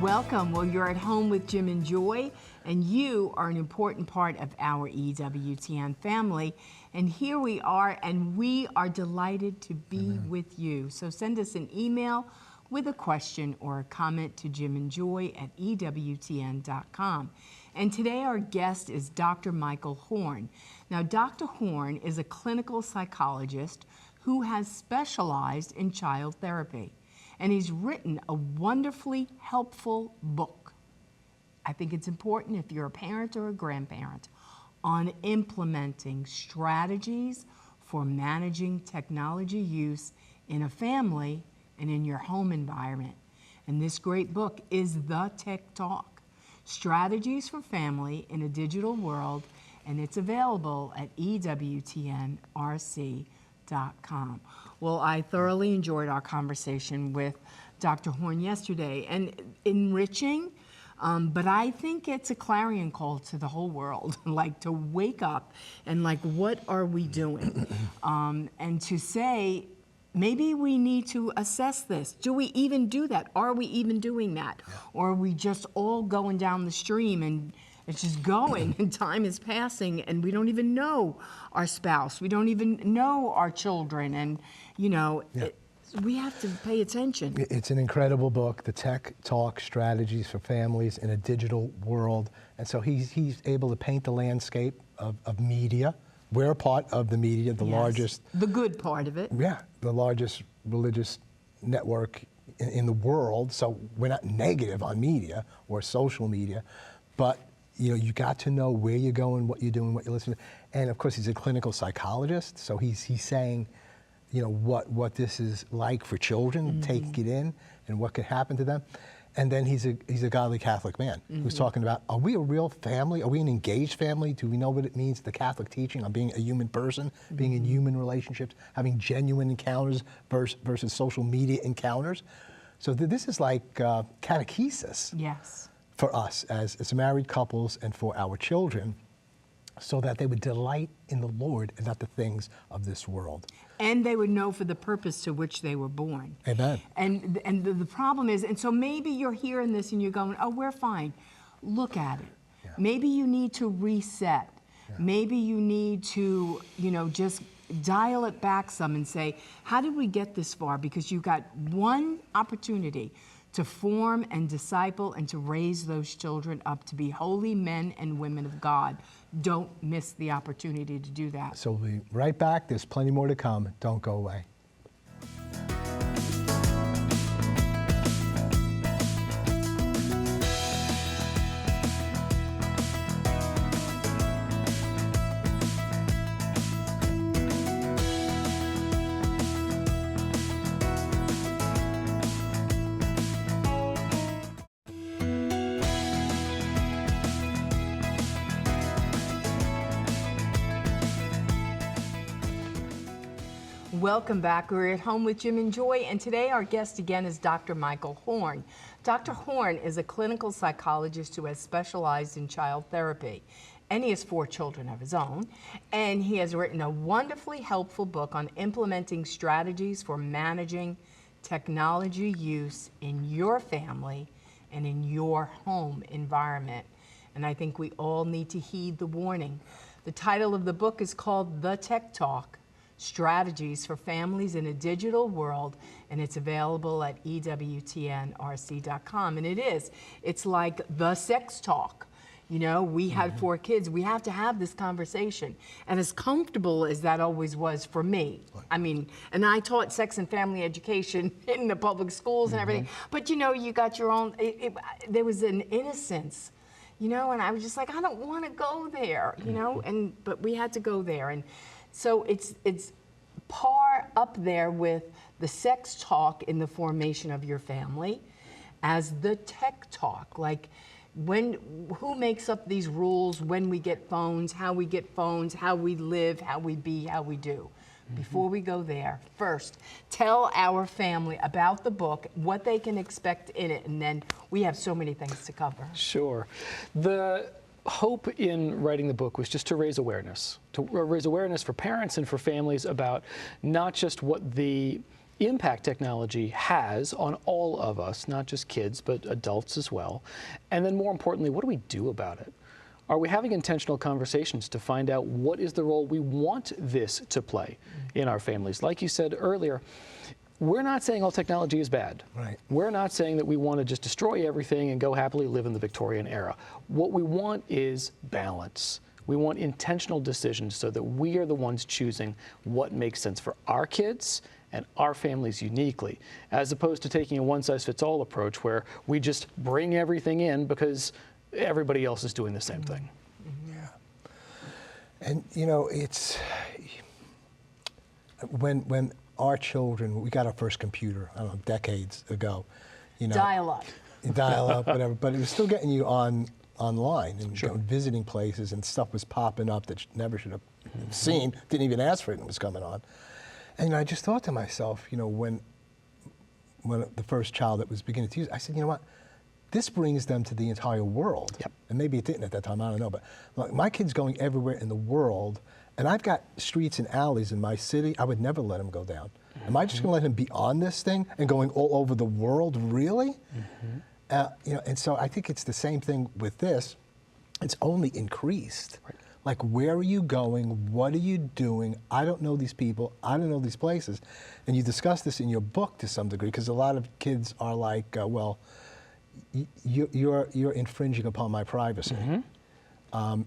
Welcome. Well, you're at home with Jim and Joy, and you are an important part of our EWTN family. And here we are, and we are delighted to be with you. So send us an email with a question or a comment to jimandjoy@ewtn.com. And today our guest is Dr. Michael Horne. Now, Dr. Horne is a clinical psychologist who has specialized in child therapy. And he's written a wonderfully helpful book. I think it's important if you're a parent or a grandparent on implementing strategies for managing technology use in a family and in your home environment. And this great book is The Tech Talk, Strategies for Family in a Digital World, and it's available at ewtnrc.com. Well, I thoroughly enjoyed our conversation with Dr. Horne yesterday, and enriching, but I think it's a clarion call to the whole world, like to wake up and like, what are we doing? And to say, maybe we need to assess this. Do we even do that? Are we even doing that? Or are we just all going down the stream and it's just going and time is passing and we don't even know our spouse. We don't even know our children. And, you know, we have to pay attention. It's an incredible book, The Tech Talk, Strategies for Families in a Digital World. And so he's able to paint the landscape of media. We're a part of the media, the largest. The good part of it. Yeah, the largest religious network in the world. So we're not negative on media or social media, but you know, you got to know where you're going, what you're doing, what you're listening to. And of course, he's a clinical psychologist, so he's saying, you know, what this is like for children, taking it in, and what could happen to them. And then he's a godly Catholic man who's talking about, are we a real family? Are we an engaged family? Do we know what it means, the Catholic teaching on being a human person, being in human relationships, having genuine encounters versus social media encounters? So this is like catechesis. Yes. For us as married couples and for our children, so that they would delight in the Lord and not the things of this world. And they would know for the purpose to which they were born. Amen. And the problem is, and so maybe you're hearing this and you're going, oh, we're fine. Look at it. Yeah. Maybe you need to reset. Yeah. Maybe you need to, you know, just dial it back some and say, how did we get this far? Because you got one opportunity to form and disciple and to raise those children up to be holy men and women of God. Don't miss the opportunity to do that. So we'll be right back. There's plenty more to come. Don't go away. Welcome back. We're at home with Jim and Joy, and today our guest again is Dr. Michael Horne. Dr. Horne is a clinical psychologist who has specialized in child therapy, and he has 4 children of his own, and he has written a wonderfully helpful book on implementing strategies for managing technology use in your family and in your home environment. And I think we all need to heed the warning. The title of the book is called The Tech Talk, Strategies for Families in a Digital World, and it's available at ewtnrc.com. And it's like the sex talk. You know, we had 4 kids. We have to have this conversation. And as comfortable as that always was for me, I mean, and I taught sex and family education in the public schools and everything, but you know, you got your own, there was an innocence, you know, and I was just like, I don't want to go there, you know, but we had to go there. And so it's par up there with the sex talk in the formation of your family as the tech talk. Like, who makes up these rules, when we get phones, how we get phones, how we live, how we be, how we do. Before we go there, first, tell our family about the book, what they can expect in it, and then we have so many things to cover. Sure. The hope in writing the book was just to raise awareness for parents and for families about not just what the impact technology has on all of us, not just kids, but adults as well. And then more importantly, what do we do about it? Are we having intentional conversations to find out what is the role we want this to play in our families? Like you said earlier, we're not saying all technology is bad. Right. We're not saying that we want to just destroy everything and go happily live in the Victorian era. What we want is balance. We want intentional decisions so that we are the ones choosing what makes sense for our kids and our families uniquely, as opposed to taking a one-size-fits-all approach where we just bring everything in because everybody else is doing the same thing. Yeah. And you know, it's when our children, we got our first computer, I don't know, decades ago, you know. Dial-up. Dial-up, whatever, but it was still getting you online and Sure. you know, visiting places, and stuff was popping up that you never should have seen, didn't even ask for it, and it was coming on. And you know, I just thought to myself, you know, when the first child that was beginning to use it, I said, you know what, this brings them to the entire world. Yep. And maybe it didn't at that time, I don't know, but like, my kid's going everywhere in the world, and I've got streets and alleys in my city, I would never let him go down. Am I just gonna let him be on this thing and going all over the world, really? You know, and so I think it's the same thing with this. It's only increased. Right. Like, where are you going? What are you doing? I don't know these people. I don't know these places. And you discuss this in your book to some degree, because a lot of kids are like, well, you're infringing upon my privacy.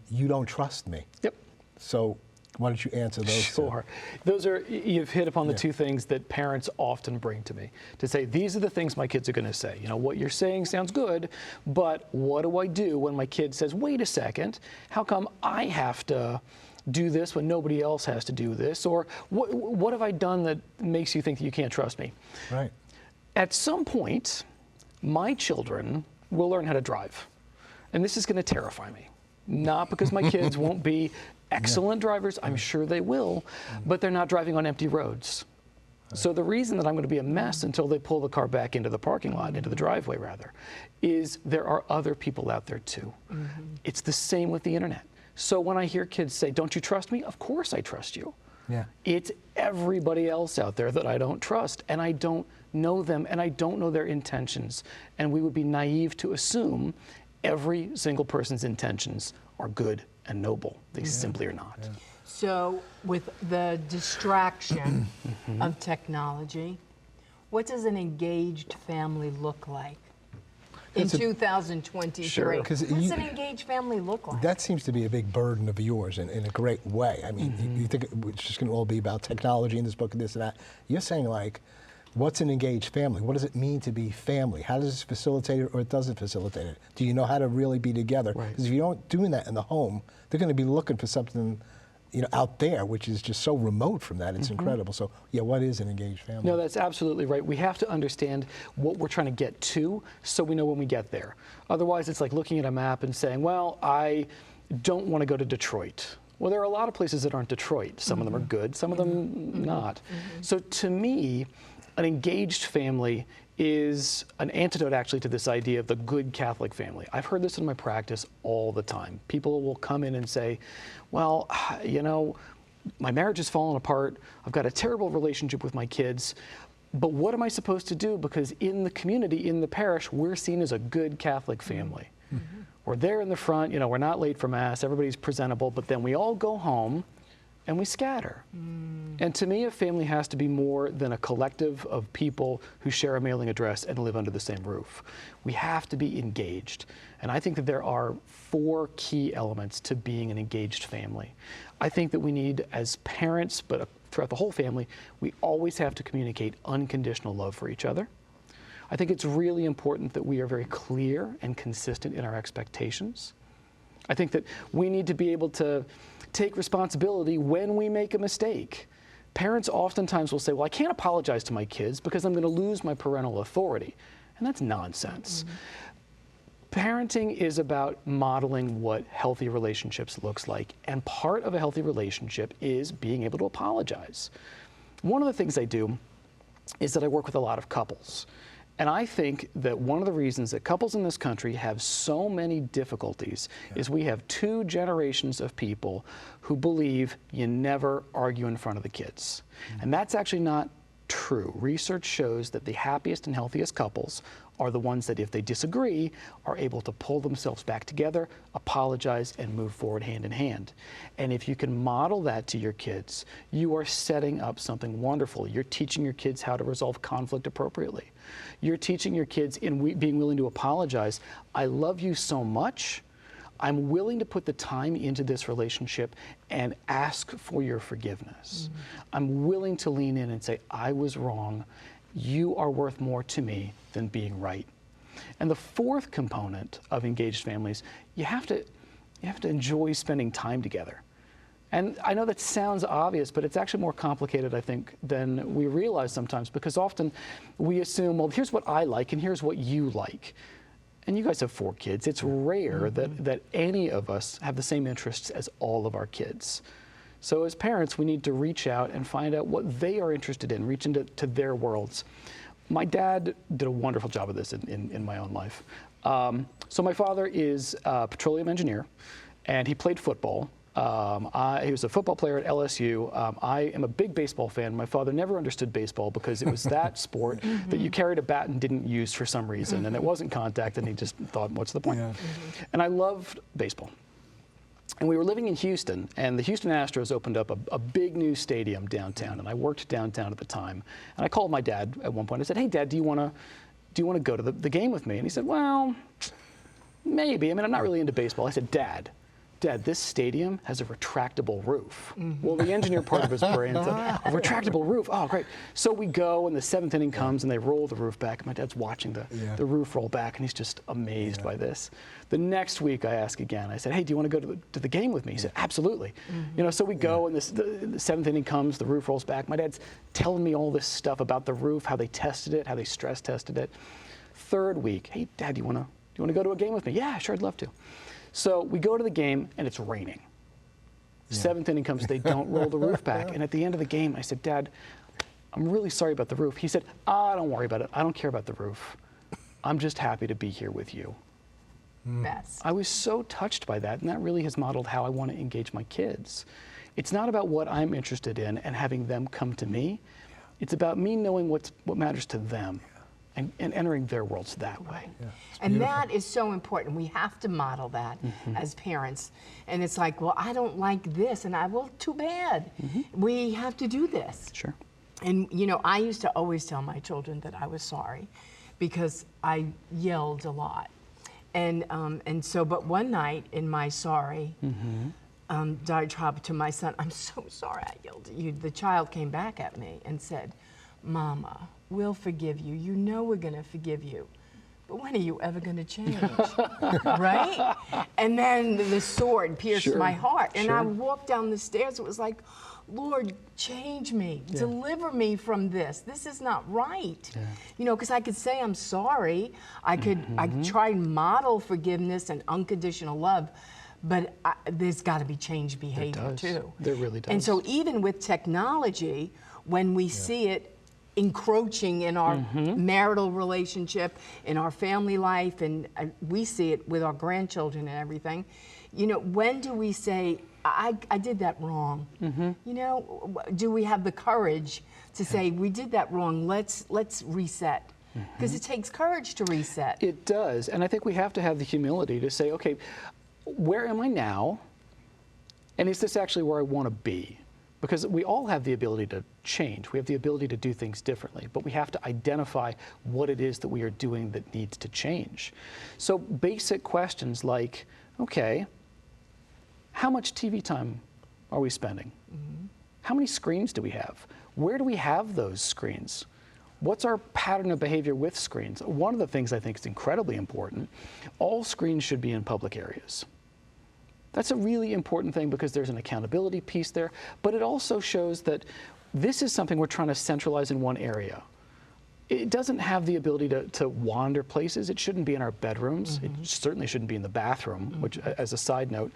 You don't trust me. Yep. So why don't you answer those two? Sure. Those are, you've hit upon the Yeah. two things that parents often bring to me, to say, these are the things my kids are going to say. You know, what you're saying sounds good, but what do I do when my kid says, wait a second, how come I have to do this when nobody else has to do this? Or what have I done that makes you think that you can't trust me? Right. At some point, my children will learn how to drive. And this is going to terrify me. Not because my kids won't be excellent drivers, I'm sure they will, but they're not driving on empty roads. So the reason that I'm going to be a mess until they pull the car back into the parking lot, into the driveway rather, is there are other people out there too. It's the same with the internet. So when I hear kids say, don't you trust me? Of course I trust you. Yeah. It's everybody else out there that I don't trust, and I don't know them, and I don't know their intentions. And we would be naive to assume every single person's intentions are good and noble. They simply are not. So with the distraction of technology, what does an engaged family look like in That's a- 2023? Sure. 'Cause What does you- an engaged family look like? That seems to be a big burden of yours in a great way. I mean, you think it's just going to all be about technology in this book and this and that. You're saying, like, what's an engaged family? What does it mean to be family? How does it facilitate it or it doesn't facilitate it? Do you know how to really be together? Right. Because if you don't doing that in the home, they're going to be looking for something, you know, out there, which is just so remote from that. It's incredible. So, yeah, what is an engaged family? No, that's absolutely right. We have to understand what we're trying to get to so we know when we get there. Otherwise, it's like looking at a map and saying, well, I don't want to go to Detroit. Well, there are a lot of places that aren't Detroit. Some of them are good, some of them not. So to me, an engaged family is an antidote actually to this idea of the good Catholic family. I've heard this in my practice all the time. People will come in and say, well, you know, my marriage has fallen apart. I've got a terrible relationship with my kids. But what am I supposed to do? Because in the community, in the parish, we're seen as a good Catholic family. We're there in the front, you know, we're not late for Mass, everybody's presentable, but then we all go home and we scatter. And to me, a family has to be more than a collective of people who share a mailing address and live under the same roof. We have to be engaged. And I think that there are 4 key elements to being an engaged family. I think that we need, as parents, but throughout the whole family, we always have to communicate unconditional love for each other. I think it's really important that we are very clear and consistent in our expectations. I think that we need to be able to take responsibility when we make a mistake. Parents oftentimes will say, well, I can't apologize to my kids because I'm going to lose my parental authority. And that's nonsense. Parenting is about modeling what healthy relationships looks like. And part of a healthy relationship is being able to apologize. One of the things I do is that I work with a lot of couples. And I think that one of the reasons that couples in this country have so many difficulties is we have 2 generations of people who believe you never argue in front of the kids. And that's actually not true. true. Research shows that the happiest and healthiest couples are the ones that, if they disagree, are able to pull themselves back together, apologize, and move forward hand in hand. And if you can model that to your kids, you are setting up something wonderful. You're teaching your kids how to resolve conflict appropriately. You're teaching your kids in being willing to apologize. I love you so much. I'm willing to put the time into this relationship and ask for your forgiveness. I'm willing to lean in and say, I was wrong. You are worth more to me than being right. And the fourth component of engaged families, you have to enjoy spending time together. And I know that sounds obvious, but it's actually more complicated, I think, than we realize sometimes, because often we assume, well, here's what I like and here's what you like. And you guys have 4 kids. It's rare that any of us have the same interests as all of our kids. So as parents, we need to reach out and find out what they are interested in, reach into their worlds. My dad did a wonderful job of this in my own life. So my father is a petroleum engineer, and he played football. He was a football player at LSU. I am a big baseball fan. My father never understood baseball because it was that sport that you carried a bat and didn't use for some reason, and it wasn't contact, and he just thought, what's the point? Yeah. And I loved baseball. And we were living in Houston, and the Houston Astros opened up a big new stadium downtown, and I worked downtown at the time. And I called my dad at one point. I said, hey, Dad, do you want to go to the game with me? And he said, well, maybe. I mean, I'm not really into baseball. I said, Dad, this stadium has a retractable roof. Well, the engineer part of his brain said, a retractable roof? Oh, great. So we go, and the 7th inning comes, and they roll the roof back. And my dad's watching the roof roll back, and he's just amazed by this. The next week, I ask again. I said, hey, do you want to go to the game with me? He said, absolutely. You know, so we go, and the 7th inning comes, the roof rolls back. My dad's telling me all this stuff about the roof, how they tested it, how they stress tested it. 3rd week, hey, Dad, do you want to go to a game with me? Yeah, sure, I'd love to. So we go to the game, and it's raining. 7th inning comes, they don't roll the roof back. And at the end of the game, I said, Dad, I'm really sorry about the roof. He said, don't worry about it. I don't care about the roof. I'm just happy to be here with you. Best. I was so touched by that, and that really has modeled how I want to engage my kids. It's not about what I'm interested in and having them come to me. It's about me knowing what matters to them. And entering their worlds that way. Yeah, and that is so important. We have to model that as parents. And it's like, well, I don't like this, and well, too bad. We have to do this. Sure. And you know, I used to always tell my children that I was sorry because I yelled a lot. And so, but one night in my sorry, diatribe to my son, I'm so sorry I yelled at you. The child came back at me and said, Mama, we'll forgive you. You know we're going to forgive you. But when are you ever going to change? Right? And then the sword pierced my heart. And I walked down the stairs. It was like, Lord, change me. Deliver me from this. This is not right. You know, because I could say I'm sorry. I could try and model forgiveness and unconditional love. But there's got to be changed behavior too. There really does. And so even with technology, when we see it encroaching in our marital relationship, in our family life, and we see it with our grandchildren and everything, you know, when do we say, I did that wrong? You know, do we have the courage to say, we did that wrong, let's reset? Because it takes courage to reset. It does, and I think we have to have the humility to say, okay, where am I now? And is this actually where I want to be? Because we all have the ability to change. We have the ability to do things differently, but we have to identify what it is that we are doing that needs to change. So basic questions like, okay, how much TV time are we spending? How many screens do we have? Where do we have those screens? What's our pattern of behavior with screens? One of the things I think is incredibly important, all screens should be in public areas. That's a really important thing because there's an accountability piece there, but it also shows that this is something we're trying to centralize in one area. it doesn't have the ability to wander places. It shouldn't be in our bedrooms. It certainly shouldn't be in the bathroom, which, as a side note.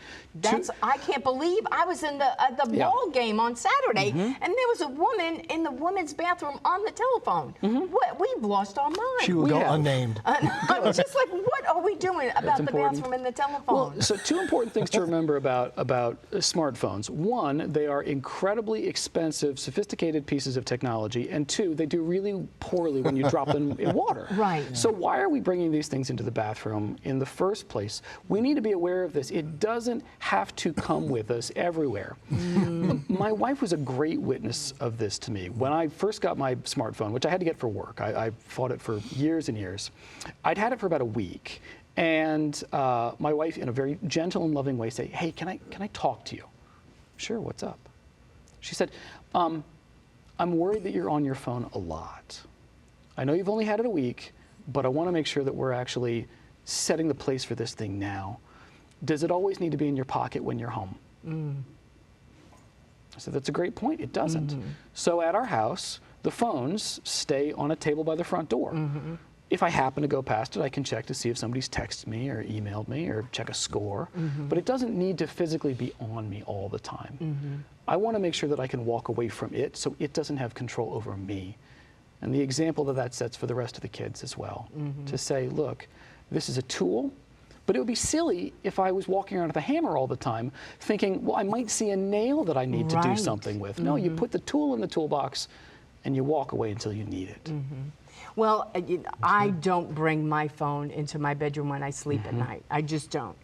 I can't believe I was in the ball game on Saturday, and there was a woman in the women's bathroom on the telephone. We've lost our mind. She will go unnamed. I'm just like, what are we doing about the bathroom and the telephone? Well, so two important things to remember about smartphones. One, they are incredibly expensive, sophisticated pieces of technology, and two, they do really poorly when you drop them in water. Right. So why are we bringing these things into the bathroom in the first place? We need to be aware of this. It doesn't have to come with us everywhere. My wife was a great witness of this to me. When I first got my smartphone, which I had to get for work, I fought it for years and years. I'd had it for about a week, and my wife, in a very gentle and loving way, said, "Hey, can I talk to you?" "Sure, what's up?" She said, "I'm worried that you're on your phone a lot. I know you've only had it a week, but I want to make sure that we're actually setting the place for this thing now. Does it always need to be in your pocket when you're home?" I said, "That's a great point. It doesn't." So at our house, the phones stay on a table by the front door. If I happen to go past it, I can check to see if somebody's texted me or emailed me or check a score. But it doesn't need to physically be on me all the time. I want to make sure that I can walk away from it so it doesn't have control over me. And the example that sets for the rest of the kids as well, to say, look, this is a tool, but it would be silly if I was walking around with a hammer all the time thinking, well, I might see a nail that I need to do something with. No, you put the tool in the toolbox and you walk away until you need it. Well, I don't bring my phone into my bedroom when I sleep at night. I just don't.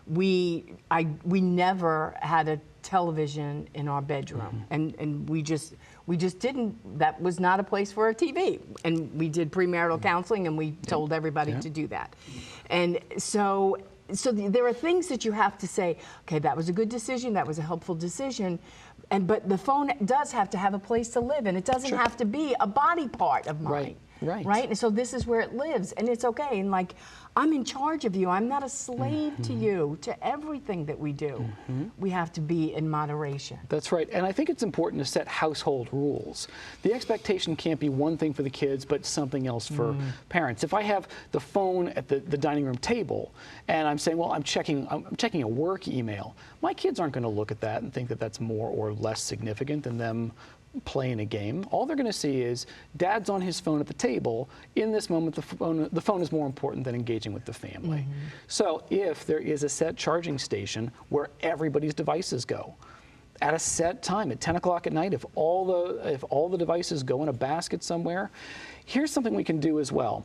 We never had a television in our bedroom, and we just didn't. That was not a place for a TV. And we did premarital counseling, and we told everybody to do that. And so there are things that you have to say, okay, that was a good decision, that was a helpful decision, but the phone does have to have a place to live, and it doesn't have to be a body part of mine. Right. And so this is where it lives, and it's okay. And like, I'm in charge of you. I'm not a slave to you, to everything that we do. We have to be in moderation. That's right. And I think it's important to set household rules. The expectation can't be one thing for the kids, but something else for parents. If I have the phone at the dining room table, and I'm saying, well, I'm checking a work email, my kids aren't going to look at that and think that that's more or less significant than them playing a game. All they're going to see is Dad's on his phone at the table. In this moment, the phone is more important than engaging with the family. So if there is a set charging station where everybody's devices go, at a set time, at 10 o'clock at night, if all the devices go in a basket somewhere, here's something we can do as well.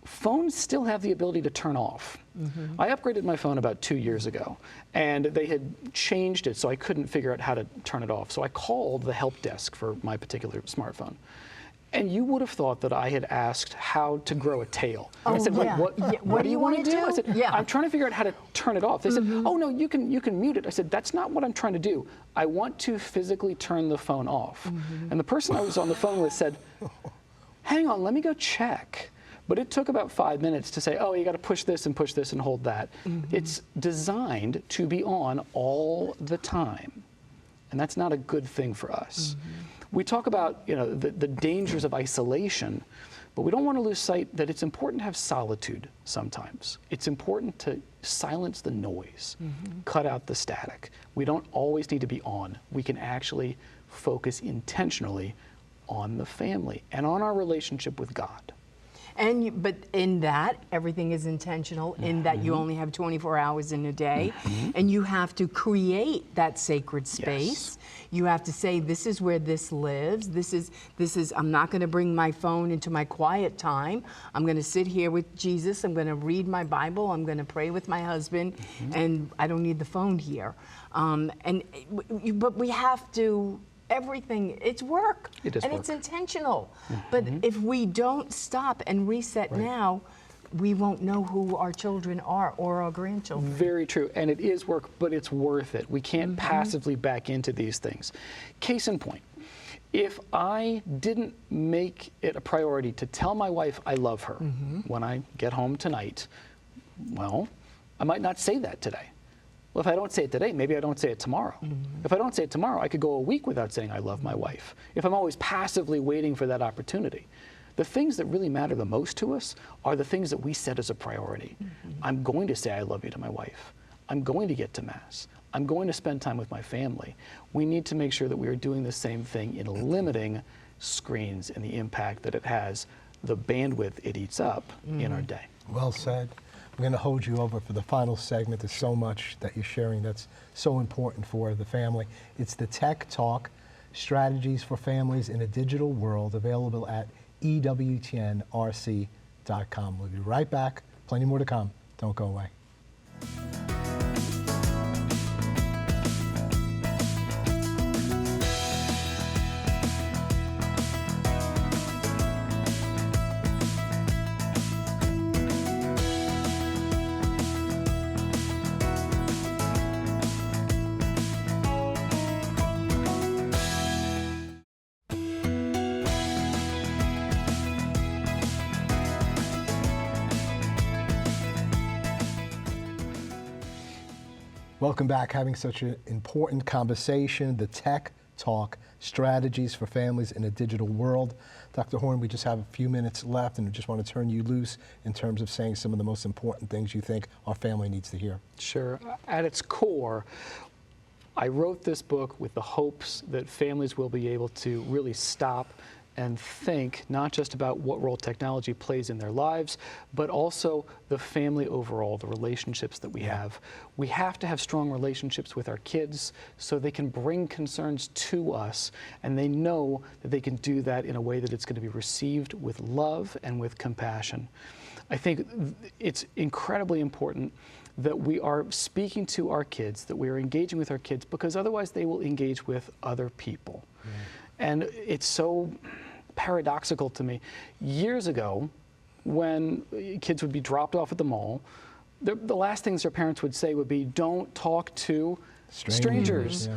Phones still have the ability to turn off. I upgraded my phone about 2 years ago, and they had changed it so I couldn't figure out how to turn it off. So I called the help desk for my particular smartphone. And you would have thought that I had asked how to grow a tail. I said, what do you want to do? I said, I'm trying to figure out how to turn it off. They said, oh, no, you can mute it. I said, that's not what I'm trying to do. I want to physically turn the phone off. And the person I was on the phone with said, hang on, let me go check. But it took about 5 minutes to say, oh, you got to push this and hold that. It's designed to be on all the time. And that's not a good thing for us. We talk about the dangers of isolation, but we don't want to lose sight that it's important to have solitude sometimes. It's important to silence the noise, cut out the static. We don't always need to be on. We can actually focus intentionally on the family and on our relationship with God. But in that, everything is intentional, in that you only have 24 hours in a day, and you have to create that sacred space. You have to say, this is where this lives. This is. I'm not going to bring my phone into my quiet time. I'm going to sit here with Jesus. I'm going to read my Bible. I'm going to pray with my husband, and I don't need the phone here. But we have to. Everything, it's work, and it's intentional. But if we don't stop and reset now, we won't know who our children are or our grandchildren. Very true, and it is work, but it's worth it. We can't passively back into these things. Case in point, if I didn't make it a priority to tell my wife I love her when I get home tonight, well, I might not say that today. Well, if I don't say it today, maybe I don't say it tomorrow. If I don't say it tomorrow, I could go a week without saying I love my wife. If I'm always passively waiting for that opportunity, The things that really matter the most to us are the things that we set as a priority. I'm going to say I love you to my wife. I'm going to get to Mass. I'm going to spend time with my family. We need to make sure that we are doing the same thing in limiting screens and the impact that it has, the bandwidth it eats up in our day. Well said. We're going to hold you over for the final segment. There's so much that you're sharing that's so important for the family. It's the Tech Talk, Strategies for Families in a Digital World, available at EWTNRC.com. We'll be right back. Plenty more to come. Don't go away. Welcome back. Having such an important conversation, the Tech Talk, Strategies for Families in a Digital World. Dr. Horne, we just have a few minutes left, and we just want to turn you loose in terms of saying some of the most important things you think our family needs to hear. Sure. At its core, I wrote this book with the hopes that families will be able to really stop and think not just about what role technology plays in their lives, but also the family overall, the relationships that we have. We have to have strong relationships with our kids so they can bring concerns to us, and they know that they can do that in a way that it's going to be received with love and with compassion. I think it's incredibly important that we are speaking to our kids, that we are engaging with our kids, because otherwise they will engage with other people. And it's so paradoxical to me. Years ago, when kids would be dropped off at the mall, the last things their parents would say would be, don't talk to strangers.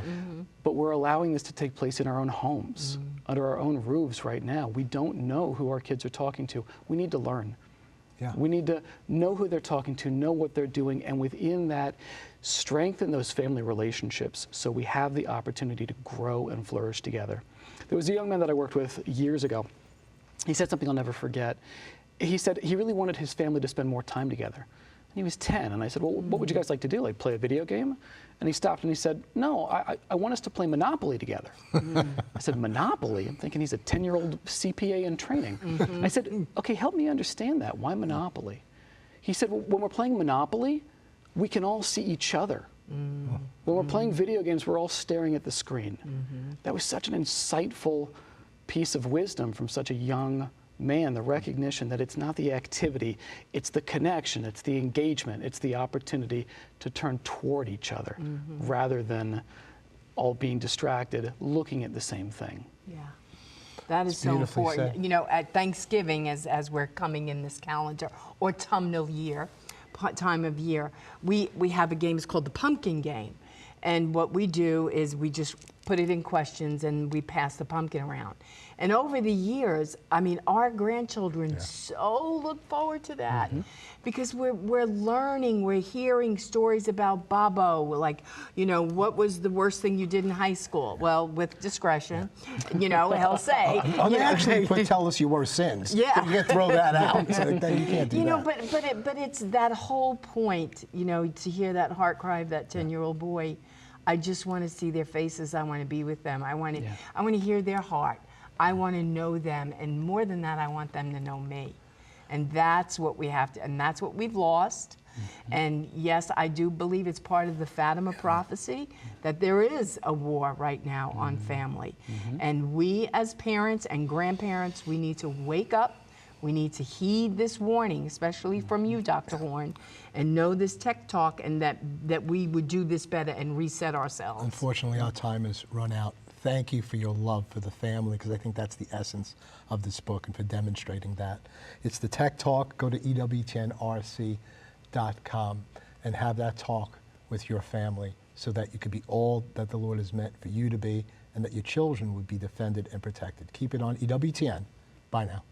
But we're allowing this to take place in our own homes, under our own roofs right now. We don't know who our kids are talking to. We need to learn. We need to know who they're talking to, know what they're doing, and within that, strengthen those family relationships so we have the opportunity to grow and flourish together. There was a young man that I worked with years ago. He said something I'll never forget. He said he really wanted his family to spend more time together. And he was 10, and I said, well, what would you guys like to do, like play a video game? And he stopped and he said, no, I want us to play Monopoly together. I said, Monopoly? I'm thinking he's a 10-year-old CPA in training. I said, okay, help me understand that. Why Monopoly? He said, well, when we're playing Monopoly, we can all see each other. When we're playing video games, we're all staring at the screen. That was such an insightful piece of wisdom from such a young man, the recognition that it's not the activity, it's the connection, it's the engagement, it's the opportunity to turn toward each other rather than all being distracted, looking at the same thing. Yeah, that is so important. Said. You know, at Thanksgiving, as we're coming in this calendar, autumnal year, time of year, we have a game, it's called the pumpkin game. And what we do is we just put it in questions and we pass the pumpkin around. And over the years, I mean, our grandchildren so look forward to that because we're learning, we're hearing stories about Bobo, like, you know, what was the worst thing you did in high school? Well, with discretion, you know, he'll say. They actually tell us your worst sins. Yeah. You can't throw that out. So then you can't do you know, that. but it's that whole point, you know, to hear that heart cry of that 10-year-old boy. I just want to see their faces. I want to be with them. I want to hear their heart. I want to know them, and more than that, I want them to know me. And that's what we have to, and that's what we've lost. And yes, I do believe it's part of the Fatima prophecy that there is a war right now on family. And we as parents and grandparents, we need to wake up. We need to heed this warning, especially from you, Dr. Horne, and know this tech talk, and that we would do this better and reset ourselves. Unfortunately, our time has run out. Thank you for your love for the family, because I think that's the essence of this book, and for demonstrating that. It's the Tech Talk. Go to EWTNRC.com and have that talk with your family so that you could be all that the Lord has meant for you to be, and that your children would be defended and protected. Keep it on EWTN. Bye now.